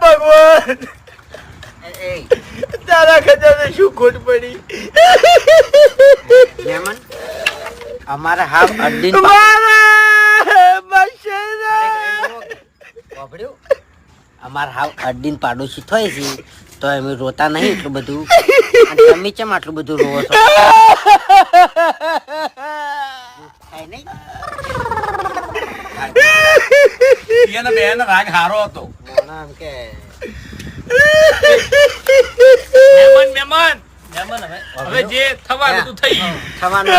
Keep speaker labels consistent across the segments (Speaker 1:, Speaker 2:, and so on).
Speaker 1: ભગવાન તારા ખજાને શું ખોટ પડી?
Speaker 2: મહેમાન અમારા હાવ અડ્ડી અમારા હાવ અડ્ડીન પાડોશી થાય છે તો અમે રોતા નહીં એટલું બધું. તમે કેમ આટલું બધું રોવો છો? થાય નહીં
Speaker 1: એનો બેન રાગ હારો હતો.
Speaker 2: આમ કે
Speaker 1: મહેમાન હવે જે થવાનું તું થઈ ગયું.
Speaker 2: થવાનું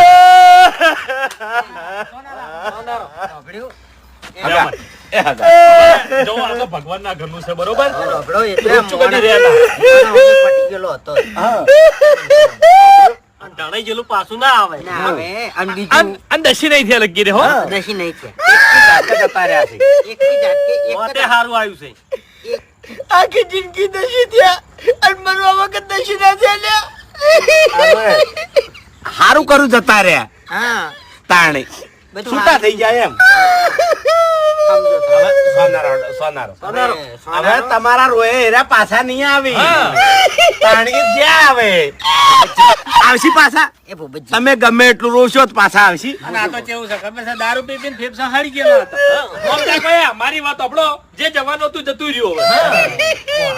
Speaker 1: જો આ તો ભગવાનના ઘરનું છે બરોબર.
Speaker 2: રોબડો એટલે
Speaker 1: ચૂકડી રહ્યા
Speaker 2: પટી ગયેલો હતો.
Speaker 1: ઢણાઈ ગયેલું પાછું ના આવે.
Speaker 2: ના આવે અને બીજું
Speaker 1: અને દશી નહીં થયા લગી રે હો.
Speaker 2: નશી નહીં છે. એક જતા રહ્યા છે. એક ઝાટકે એક
Speaker 1: મોતે હારું આવ્યું છે.
Speaker 3: આખી જિંદગી દશી થયા અને મરવા વખત દશી ના થયા.
Speaker 1: હારું કરું જતા રહ્યા
Speaker 2: હા
Speaker 1: તાણે
Speaker 2: બધું
Speaker 1: છૂટા થઈ જાય એમ.
Speaker 2: સમજો તો.
Speaker 1: સોનારો
Speaker 2: હવે
Speaker 1: તમારા રોયે એરા પાછા નહીં આવી. તાણી જ્યાં આવે આવશી પાછા.
Speaker 2: એ ભૂપતજી
Speaker 1: તમે ગમે એટલું રોશો તો પાછા આવશી.
Speaker 4: અને આ તો કેવું છે ખબર છે, દારૂ પી પીને ફેફસા હારી ગયેલા હતા. મોટા કયા મારી વાત સાંભળો, જે જવાનું હતું જતું રહ્યું હવે.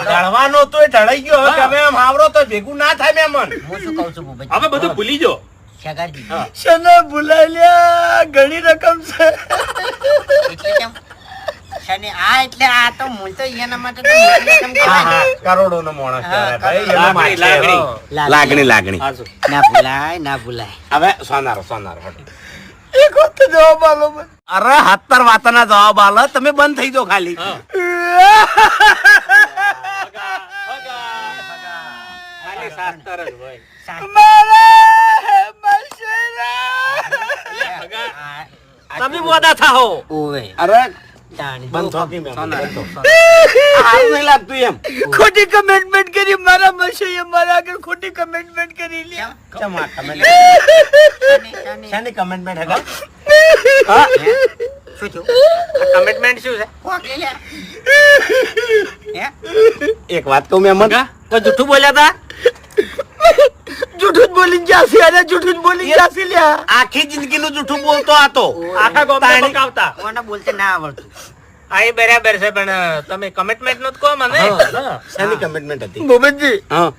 Speaker 1: ઢળવાનો તો એ ઢળાઈ ગયો. હવે તમે એમ હાવરો તો ભેગું ના થાય મહેમાન.
Speaker 2: હું શું કહું છું ભૂપતજી?
Speaker 4: હવે બધું ભૂલી જો.
Speaker 2: શેગારજી
Speaker 3: શેનો ભૂલાઈ લ્યા? ઘણી રકમ છે.
Speaker 2: એટલે કેમ? શનિ આ એટલે આ તો મૂળ તો એના માટે તો મોટી રકમ કહેવાય.
Speaker 1: કરોડો નો માણસ કહેવાય ભાઈ. એનો
Speaker 4: લાગણી,
Speaker 1: માટે.
Speaker 4: લાગણી.
Speaker 1: લાગણી.
Speaker 2: ના ભૂલાય ના ભૂલાય.
Speaker 1: હવે સોનારો હટો.
Speaker 3: એક વખત જવાબ આલો મને.
Speaker 1: અરે 70 વાતના જવાબ આલો. તમે બંધ થઈ જાઓ ખાલી.
Speaker 4: ખાલી શાસ્ત્ર જ હોય. તમે મોડા થાઓ.
Speaker 2: ઓવે
Speaker 1: અરે
Speaker 2: તાણી
Speaker 1: બંધ થોકી મેં.
Speaker 2: સોના.
Speaker 1: સારું નહીં લાગતું એમ.
Speaker 3: ખોટી કમેન્ટમેન્ટ કરી મારા મશે મારા આગળ ખોટી કમેન્ટમેન્ટ કરી લ્યા.
Speaker 1: ચમ આ comment?
Speaker 2: શનિ.
Speaker 1: શાની કમેન્ટમેન્ટ હગા?
Speaker 2: હે? શું થયું?
Speaker 4: કમિટમેન્ટ શું છે?
Speaker 2: કોક લે લે. હે?
Speaker 1: એક વાત કહું મેમન.
Speaker 4: કોઈ જૂઠું બોલ્યા હતા?
Speaker 3: જૂઠું જ બોલી જાસી અરે જૂઠું જ બોલી જાસી લ્યા.
Speaker 1: આખી જિંદગીનું જૂઠું બોલતો હતો.
Speaker 4: આખા ગામમાં બકાવતા.
Speaker 2: કોને બોલતે ના આવડતું.
Speaker 4: આ એ બરાબર છે પણ તમે કમિટમેન્ટ નો કહો મને.
Speaker 1: શાની કમિટમેન્ટ હતી?
Speaker 3: ભૂપતજી
Speaker 1: હા